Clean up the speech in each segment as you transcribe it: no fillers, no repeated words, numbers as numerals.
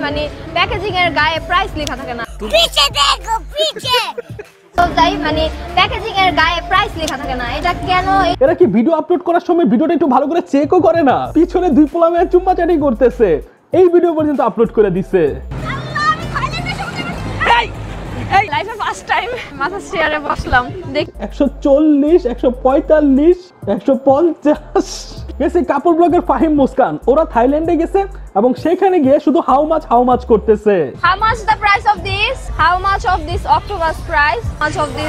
মানে প্যাকেজিং এর গায়ে প্রাইস লেখা থাকে না। পিছে দেখো পিছে তো তাই মানে প্যাকেজিং এর গায়ে প্রাইস লেখা থাকে না, এটা কেন? এরা কি ভিডিও আপলোড করার সময় ভিডিওটা একটু ভালো করে চেকও করে না? পিছনে দুই পোলা মেয়ে চুম্মাচাটি করতেছে, এই ভিডিও পর্যন্ত আপলোড করে দিছে। এই লাইফে ফার্স্ট টাইম মাথা চেয়ারে বসলাম, দেখ 140 145 150 গেছে কাপড় ব্লগের ফাহিম মুস্কান, ওরা থাইল্যান্ডে গেছে এবং সেখানে গিয়ে শুধু হাউ মাচ করতেছে। How much the price of this? How much of this octopus price? How much of the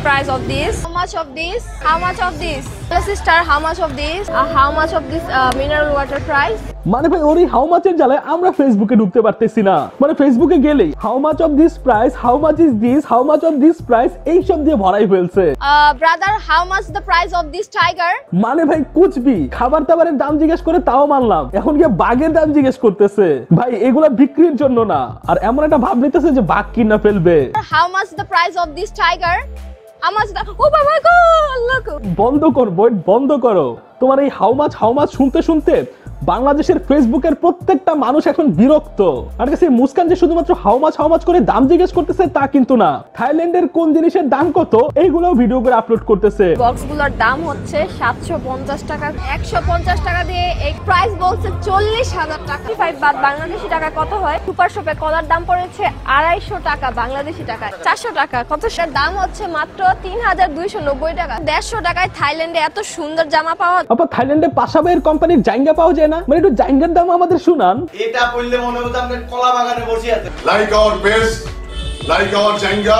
price of this? How much of this? How much of this? Hello sister, how much of this? How much of this mineral water price? মানে ভাই ওর এই how মাচের জ্বালায় আমরা ফেসবুকে ঢুকতে পারতেছি না। মানে ফেসবুকে গেলেই how much of this price, how much is this, how much of this price এই সব দিয়ে ভরাই ফেলছে। Brother, how much the price of this tiger? মানে ভাই কুচবি খাবার দাবারের দাম জিজ্ঞেস করে তাও মানলাম, এখন গিয়ে বাঘের দাম জিজ্ঞেস করতেছে। ভাই এগুলা বিক্রির জন্য না, আর এমন একটা ভাব নিতেছে যে বাঘ কিনা ফেলবে। How much the price of this tiger? How much the Oh my god, look. বন্ধ কর বই, বন্ধ করো। তোমার এই হাউ মাচ শুনতে শুনতে বাংলাদেশের ফেসবুকের প্রত্যেকটা মানুষ এখন বিরক্ত। আর কাছে মুস্কান যে শুধুমাত্র হাউ মাচ করে দাম জিজ্ঞেস করতেছে তা কিন্তু না, থাইল্যান্ডের কোন জিনিসের দাম কত এইগুলো ভিডিও করে আপলোড করতেছে। বক্সগুলোর দাম হচ্ছে 750 টাকা, 150 টাকা দিয়ে এই প্রাইস বলছে 40,000 টাকা। 5 বাদ বাংলাদেশি টাকা কত হয়? সুপার শপে কলার দাম পড়েছে 250 টাকা বাংলাদেশি টাকা, 400 টাকা। কত সেটার দাম হচ্ছে মাত্র 3290 টাকা। 150 টাকায় থাইল্যান্ডে এত সুন্দর জামা পাওয়া। আপা থাইল্যান্ডে পাশাবের কোম্পানির জাইঙ্গা পাওয়া যায় না? মানে একটু জাইঙ্গার দাম আমাদের শুনান। এটা কইলে মনে হতো আমরা কলা বাগানে বসে আছি। Like our best, like our জাইঙ্গা,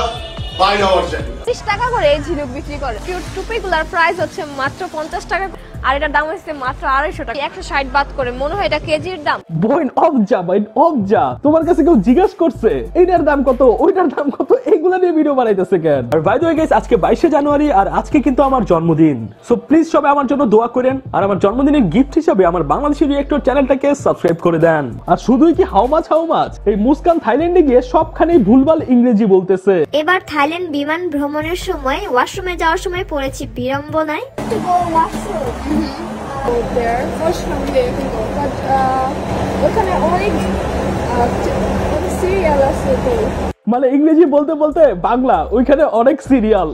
বাই আওয়ার জাইঙ্গা। 30 টাকা করে এই ঝিনুক বিক্রি করে। টুপিগুলোর প্রাইস হচ্ছে মাত্র 50 টাকা, আর এটার দাম হচ্ছে মাত্র 250 টাকা। 160 বাদ করে মনে হয় এটা কেজির দাম। বইন অফ যা তোমার কাছে কেউ জিজ্ঞেস করছে এইটার দাম কত ওইটার দাম কত, এইগুলা নিয়ে ভিডিও বানাইতেছে কেন? আর বাই দ্য ওয়ে গাইস, আজকে 22শে জানুয়ারি আর আজকে কিন্তু আমার জন্মদিন। সো প্লিজ সবাই আমার জন্য দোয়া করেন, আর আমার জন্মদিনের গিফট হিসেবে আমার বাংলাদেশি রিঅ্যাক্টর চ্যানেলটাকে সাবস্ক্রাইব করে দেন। আর শুধুই কি হাউ মাচ এই মুস্কান থাইল্যান্ডে গিয়ে সবখানেই ভুলভাল ইংরেজি বলতেছে। এবার থাইল্যান্ড বিমান ভ্রমণের সময় ওয়াশরুমে যাওয়ার সময় পড়েছি বিড়ম্বনায়। মানে ইংরেজি বলতে বলতে বাংলা, ওইখানে অনেক সিরিয়াল।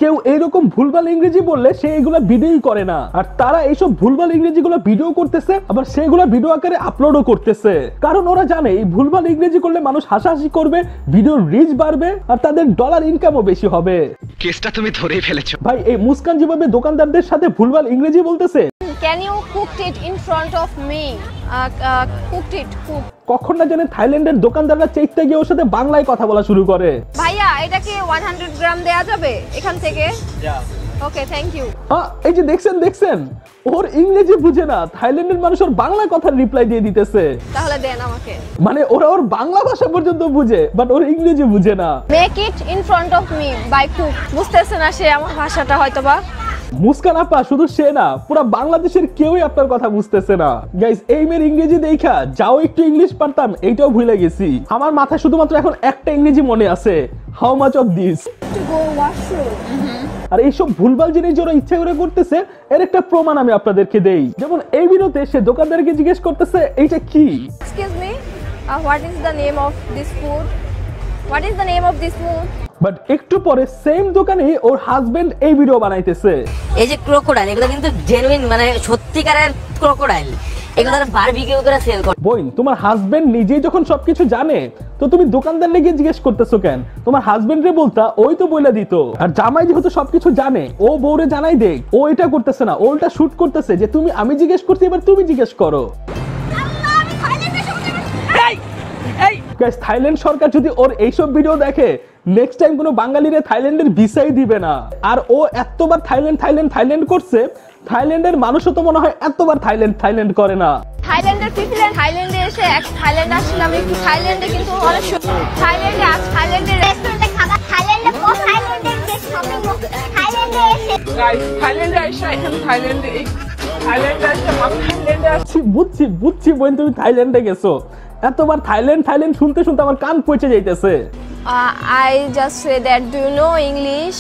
কেউ এইরকম ভুলভাল ইংরেজি বললে সে এগুলা ভিডিওই করে না, আর তারা এইসব ভুলভাল ইংরেজি গুলো ভিডিও করতেছে, আবার সেগুলো ভিডিও আকারে আপলোডও করতেছে। কারণ ওরা জানে এই ভুলভাল ইংরেজি করলে মানুষ হাসাহাসি করবে, ভিডিওর রিচ বাড়বে, আর তাদের ডলার ইনকামও বেশি হবে। কেসটা তুমি ধরেই ফেলেছো ভাই এই মুস্কান যেভাবে দোকানদারদের সাথে ভুলভাল ইংরেজি বলতেছে। Can you cook it in front of me? Cooked it. কখন না জানে থাইল্যান্ডের দোকানদাররা চেইতে গিয়ে ওর সাথে বাংলায় কথা বলা শুরু করে। ভাইয়া এটা কি 100 গ্রাম দেয়া যাবে এখান থেকে? Okay thank you. এই যে দেখছেন ওর ইংরেজি বুঝে না, থাইল্যান্ডের মানুষ ওর বাংলা কথার রিপ্লাই দিয়ে দিতেছে। তাহলে দেন আমাকে। মানে ওরা ওর বাংলা ভাষা পর্যন্ত বুঝে, বাট ওর ইংরেজি বুঝে না। Make it in front of me by cook. বুঝতেছে না সে আমার ভাষাটা হয়তোবা। মুস্কান আপা শুধু সে না, পুরো বাংলাদেশের কেউই আপনার কথা বুঝতেছে না। গাইস এই মেয়ের ইংরেজি দেখা যাও একটু ইংলিশ পারতাম এইটাও ভুলে গেছি। আমার মাথায় শুধুমাত্র এখন একটা ইংরেজি মনে আছে, হাউ মাচ অফ দিস। আর এইসব ভুলভাল জিনিস যারা ইচ্ছা করে করতেছে এর একটা প্রমাণ আমি আপনাদেরকে দেই। যেমন এই ভিডিওতে সে দোকানদারকে জিজ্ঞেস করতেছে এইটা কি। Excuse me, what is the name of this food? What is the name of this food? But একটু পরে সেম দোকানে ওর হাজবেন্ড এই ভিডিও বানাইতেছে। এই যে ক্রোকোডাইল, এগুলো কিন্তু জেনুইন মানে সত্যিকারের ক্রোকোডাইল, এগুলো তারা বারবিকিউ করে সেল করে। বোন তোমার হাজবেন্ড নিজেই যখন সবকিছু জানে তো তুমি দোকানদার লেগে জিজ্ঞেস করতেছো কেন? তোমার হাজবেন্ড রে বলতা ওই তো বইলা দিত। আর জামাই যেহেতু সবকিছু জানে ও বউরে জানাই দেখ, ও এটা করতেছে না, ওটা শুট করতেছে যে তুমি আমি জিজ্ঞেস করছি এবার তুমি জিজ্ঞেস করো। থাইল্যান্ড সরকার যদি ওর এইসব ভিডিও দেখে নেক্সট টাইম কোনো বাঙালিরে থাইল্যান্ডের ভিসাই দিবে না। আর ও এতবার থাইল্যান্ড করছে, থাইল্যান্ডের মানুষও তো মনে হয় এতবার থাইল্যান্ড করে না। থাইল্যান্ডের পিপল থাইল্যান্ডে এসে থাইল্যান্ড আসলাম একটু, থাইল্যান্ডে কিন্তু অনেক থাইল্যান্ডের রেস্টুরেন্টে খাবার, থাইল্যান্ডে শপিং মল, থাইল্যান্ডে এসে গাইস থাইল্যান্ডে আসছি। বুঝছি বোন তুমি থাইল্যান্ডে গেছো, এতবার থাইল্যান্ড শুনতে আমার কান পচে যাইতেছে। I just say that do you know English?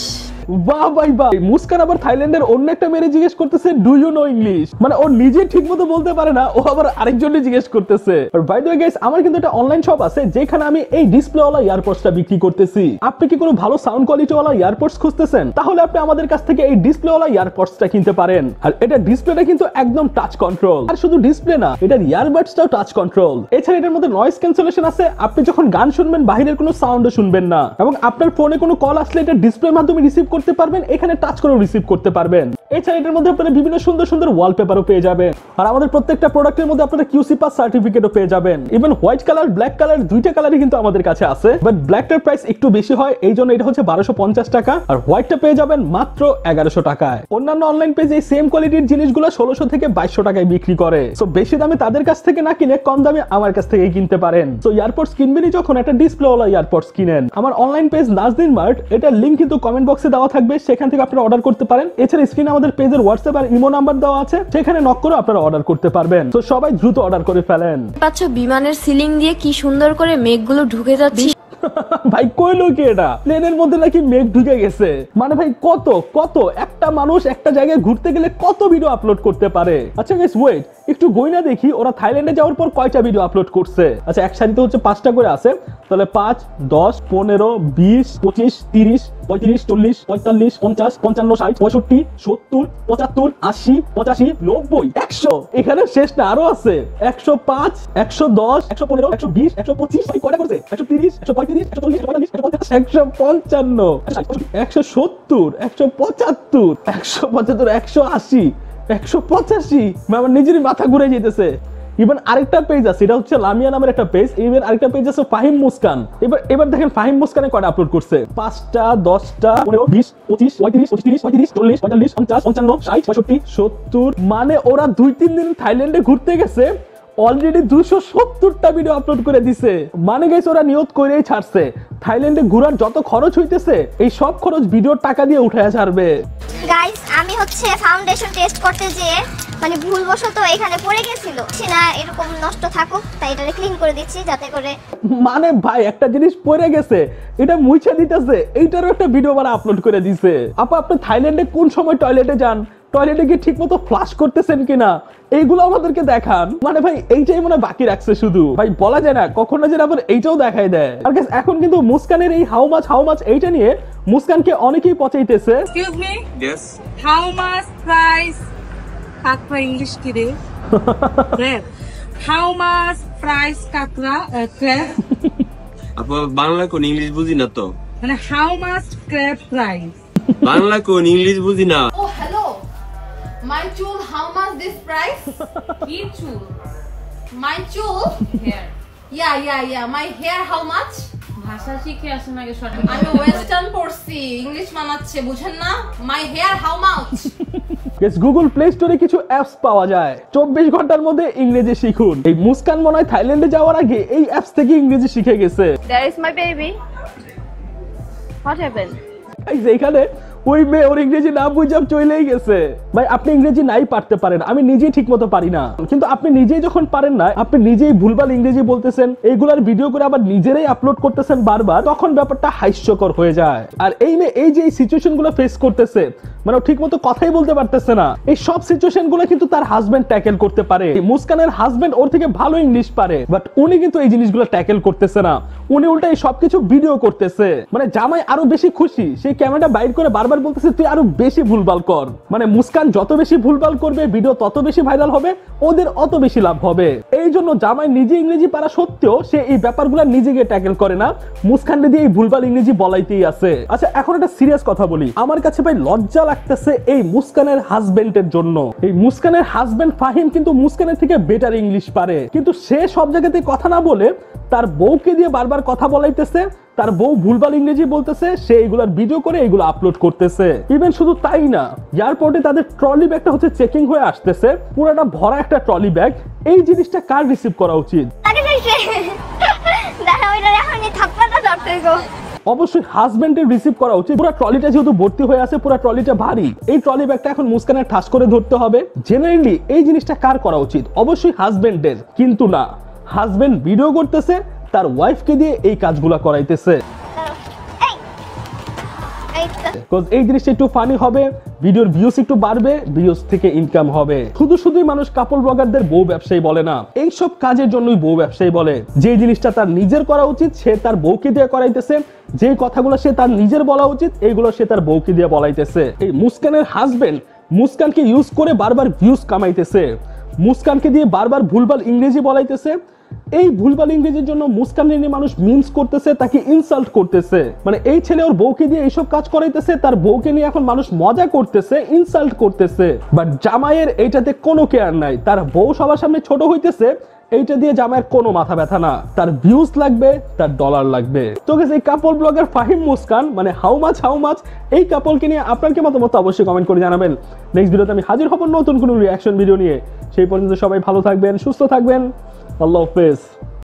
বাহ ভাই বাহ। মুস্কান আবার থাইল্যান্ডের অন্য একটা মেয়ে জিজ্ঞেস করতেছে ডু ইউ নো ইংলিশ, মানে ও নিজে ঠিক মতো বলতে পারে না, ও আবার আরেকজনকে জিজ্ঞেস করতেছে। আর বাই দ্য ওয়ে গাইস, আমার কিন্তু একটা অনলাইন শপ আছে যেখানে আমি এই ডিসপ্লেওয়ালা ইয়ারপডসটা বিক্রি করতেছি। আপনি কি কোনো ভালো সাউন্ড কোয়ালিটিওয়ালা ইয়ারপডস খুঁজতেছেন, তাহলে আপনি আমাদের কাছ থেকে এই ডিসপ্লেওয়ালা ইয়ারপডসটা কিনতে পারেন। আর এটা ডিসপ্লেটা কিন্তু একদম টাচ কন্ট্রোল, আর শুধু ডিসপ্লে না, এটার ইয়ারবাডসটাও টাচ কন্ট্রোল। এছাড়া এটার মধ্যে নয়েজ ক্যান্সেলেশন আছে, আপনি যখন গান শুনবেন বাইরের কোনো সাউন্ডও শুনবেন না, এবং আপনার ফোনে কোনো কল আসলে এটা ডিসপ্লের মাধ্যমে রিসিভ করতে পারবেন, এখানে টাচ করে রিসিভ করতে পারবেন। এছাড়া এটার মধ্যে আপনারা বিভিন্ন সুন্দর সুন্দর ওয়ালপেপারও পেয়ে যাবেন, আর আমাদের প্রত্যেকটা প্রোডাক্টের মধ্যে আপনারা কিউসি পাস সার্টিফিকেটও পেয়ে যাবেন। Even white colour, black colour দুইটা কালারই কিন্তু আমাদের কাছে আছে, বাট ব্ল্যাকটার প্রাইস একটু বেশি হয়, এই জন্য এটা হচ্ছে 1250 টাকা, আর হোয়াইটটা পেয়ে যাবেন মাত্র 1100 টাকায়। অন্যান্য অনলাইন পেজে এই সেম কোয়ালিটির জিনিসগুলো 1600 থেকে 2200 টাকায় বিক্রি করে। সো বেশি দামে তাদের কাছ থেকে না কিনে কম দামে আমার কাছ থেকে কিনতে পারেন। সো ইয়ারপডস কিনবেনই যখন একটা ডিসপ্লেওয়ালা ইয়ারপডস কিনেন। আমার অনলাইন পেজ নাজদিন মার্ট, এটার লিংক কিন্তু কমেন্ট বক্সে দেওয়া থাকবে, সেখান থেকে আপনারা অর্ডার করতে পারেন। এছাড়া স্ক্রিনে আমাদের পেজের হোয়াটসঅ্যাপ আর ইমো নাম্বার দেওয়া আছে, সেখানে নক করে আপনারা অর্ডার করতে পারবেন। তো সবাই দ্রুত অর্ডার করে ফেলেন। পাচ্ছ বিমানের সিলিং দিয়ে কি সুন্দর করে মেঘগুলো ঢুকে যাচ্ছে। ভাই কইলো কি এটা, প্লেনের মধ্যে নাকি মেঘ ঢুকে গেছে, মানে ভাই কত কত একটা মানুষ একটা জায়গায় ঘুরতে গেলে কত ভিডিও আপলোড করতে পারে। আচ্ছা গাইস ওয়েট, একটু গইনা দেখি ওরা থাইল্যান্ডে যাওয়ার পর কয়টা ভিডিও আপলোড করছে। আচ্ছা এক সারিতে হচ্ছে 5টা করে আছে, তাহলে 5, 10, 15, 20, 25, 30, 35, 40, 45, 50, 55, 60, 65, 70, 75, 80, 85, 90, 100। এখানে শেষ না, আরো আছে 105, 110, 115, 120, 125, ভাই কয়টা করছে? 130, 135, 140, 145, 150, 155, 170, 175, 175, 180, 185। আমার নিজেরই মাথা ঘুরে যেতেছে। ইভেন আরেকটা পেজ আছে, এটা হচ্ছে লামিয়া নামের একটা পেজ। ইভেন আরেকটা পেজ আছে ফাহিম মুস্কান। এবার দেখেন ফাহিম মুস্কানে কয়টা আপলোড করছে, 5টা, 10টা, 15, 20, 25, 35, 30, 35, 40, 45, 50, 55, 60, 65, 70। মানে ওরা 2-3 দিন থাইল্যান্ডে ঘুরতে গেছে, অলরেডি 270টা ভিডিও আপলোড করে দিছে। মানে গাইস ওরা নিয়ত করেই ছাড়ছে, থাইল্যান্ডে ঘোরার যত খরচ হইতেছে এই সব খরচ ভিডিওর টাকা দিয়ে উঠায়া ছাড়বে। গাইস আমি হচ্ছে ফাউন্ডেশন টেস্ট করতে যেয়ে মানে ভুলবশত এখানে পড়ে গেছিল, না এরকম নষ্ট থাকুক তাই এটা ক্লিন করে দিচ্ছি যাতে করে। মানে ভাই একটা জিনিস পড়ে গেছে, এটা মুছে দিতেছে, এইটারও একটা ভিডিও বানা আপলোড করে দিছে। আপা আপনি থাইল্যান্ডে কোন সময় টয়লেটে যান, টয়লেটে গিয়ে ঠিক মতো ফ্লাশ করতেছেন কিনা, এইগুলো আমাদেরকে দেখান। মানে ভাই এইটাই মনে বাকি রাখছে শুধু, ভাই বলা যায় না কখনো যেন আবার এইটাও দেখাই দেয়। আর গাইস এখন কিন্তু মুস্কানের এই হাউ মাছ এইটা নিয়ে মুস্কানকে অনেকেই পচাইতেছে। Excuse me? Yes. How much price? Kakra English ki re? Crab. How much price kakra crab? আপু বাংলা কোন ইংলিশ বুঝি না তো। মানে how much crab price? Bangla কোন ইংলিশ বুঝি না। Oh hello. My tool, how much this price? Ki tool? My tool? Hair. Yeah. My hair how much? ভাষা শিখে আসেন আগে সঠিক। আমি ওয়েস্টার্ন পড়ছি, ইংলিশ মানাচ্ছে বুঝেন না? My hair how much? Guys Google play স্টোরে কিছু অ্যাপস পাওয়া যায়, 24 ঘন্টার মধ্যে ইংরেজি শিখুন। এই মুস্কান মনে হয় থাইল্যান্ডে যাওয়ার আগে এই অ্যাপস থেকে ইংরেজি শিখে গেছে। There is my baby. What happened? Guys এখানে ওই মেয়ে ওর ইংরেজি না বুঝাম চলেই গেছে। ভাই আপনি ইংরেজি নাই পারতে পারেন, আমি নিজেই ঠিক মতো পারি না, কিন্তু আপনি নিজেই যখন পারেন না, আপনি নিজেই ভুলভাল ইংরেজি বলতেছেন, এইগুলার ভিডিও করে আবার নিজেরাই আপলোড করতেছেন বারবার, তখন ব্যাপারটা হাস্যকর হয়ে যায়। আর এই মেয়ে এই যে সিচুয়েশন গুলো ফেস করতেছে, মানে ঠিক মতো কথাই বলতে পারতেছে না, এই সব সিচুয়েশন গুলো কিন্তু তার হাজবেন্ড ট্যাকেল করতে পারে। মুস্কানের হাজবেন্ড ওর থেকে ভালো ইংলিশ পারে, বাট উনি কিন্তু এই জিনিসগুলো ট্যাকেল করতেছে না, উনি উল্টা এই সবকিছু ভিডিও করতেছে। মানে জামাই আরো বেশি খুশি, সেই ক্যামেরাটা বাইর করে বারবার বলতেছে তুই আরো বেশি ভুলভাল কর। মানে মুস্কান যত বেশি ভুলভাল করবে ভিডিও তত বেশি ভাইরাল হবে, ওদের অত বেশি লাভ হবে। এই জন্য জামাই নিজে ইংরেজি পারা সত্ত্বেও সে এই ব্যাপারগুলো নিজেকে ট্যাকেল করে না, মুস্কান দিয়ে এই ভুলভাল ইংরেজি বলাইতেই আছে। আচ্ছা এখন একটা সিরিয়াস কথা বলি, আমার কাছে ভাই লজ্জা লাগতেছে এই মুস্কানের হাজবেন্ডের জন্য। এই মুস্কানের হাজবেন্ড ফাহিম কিন্তু মুস্কানের থেকে বেটার ইংলিশ পারে, কিন্তু সে সব জায়গাতে কথা না বলে তার বউকে দিয়ে বারবার কথা বলাইতেছে, তার বউ ভুলভাল ইংরেজি বলতেছে, সে এগুলার ভিডিও করে এগুলো আপলোড করতেছে। ইভেন শুধু তাই না, এয়ারপোর্টে তাদের ট্রলি ব্যাগটা হচ্ছে চেকিং হয়ে আসতেছে, পুরোটা ভরা একটা ট্রলি ব্যাগ। এই জিনিসটা কার রিসিভ করা উচিত? অবশ্যই হাজবেন্ডের রিসিভ করা উচিত। পুরো ট্রলিটা যেহেতু ভর্তি হয়ে আছে, পুরো ট্রলিটা ভারী, এই ট্রলি ব্যাগটা এখন মুস্কানের ঠাস করে ধরতে হবে। জেনারেলি এই জিনিসটা কার করা উচিত? অবশ্যই হাজবেন্ডের, কিন্তু না, হাজবেন্ড ভিডিও করতেছে, তার ওয়াইফকে দিয়ে এই কাজগুলা করাইতেছে। বিকজ এই জিনিসটা একটু ফানি হবে, ভিডিওর ভিউজ একটু বাড়বে, ভিউজ থেকে ইনকাম হবে। শুধুই মানুষ কাপল ব্লগারদের বউ ব্যবসায়ী বলে না, এইসব কাজের জন্যই বউ ব্যবসায়ী বলে। যে জিনিসটা তার নিজের করা উচিত সে তার বউকে দিয়ে করাইতেছে, যে কথাগুলো সে তার নিজের বলা উচিত এইগুলো সে তার বউকে দিয়ে বলাইতেছে। এই মুস্কানের হাজবেন্ড মুস্কানকে ইউজ করে বারবার ভিউজ কামাইতেছে, মুস্কানকে দিয়ে বারবার ভুলভাল ইংরেজি বলাইতেছে। এই ভুলভাল ইংরেজির জন্য মুস্কানকে নিয়ে মানুষ মিমস করতেছে, তাকে ইনসাল্ট করতেছে। মানে এই ছেলে ওর বউকে দিয়ে এইসব কাজ করাইতেছে, তার বউকে নিয়ে এখন মানুষ মজা করতেছে, ইনসাল্ট করতেছে। বাট জামাইয়ের এইটাতে কোনো কেয়ার নাই, তার বউ সবার সামনে ছোট হইতেছে, এইটা দিয়ে জামাইয়ের কোনো মাথা ব্যথা না, তার ভিউজ লাগবে, তার ডলার লাগবে। তো গাইস এই কাপল ব্লগার ফাহিম মুস্কান মানে হাউ মাচ এই কাপলকে নিয়ে আপনার কি মতামত অবশ্যই কমেন্ট করে জানাবেন। নেক্সট ভিডিওতে আমি হাজির হব নতুন কোনো রিঅ্যাকশন ভিডিও নিয়ে। সেই পর্যন্ত সবাই ভালো থাকবেন, সুস্থ থাকবেন, আল্লাহ হাফেজ।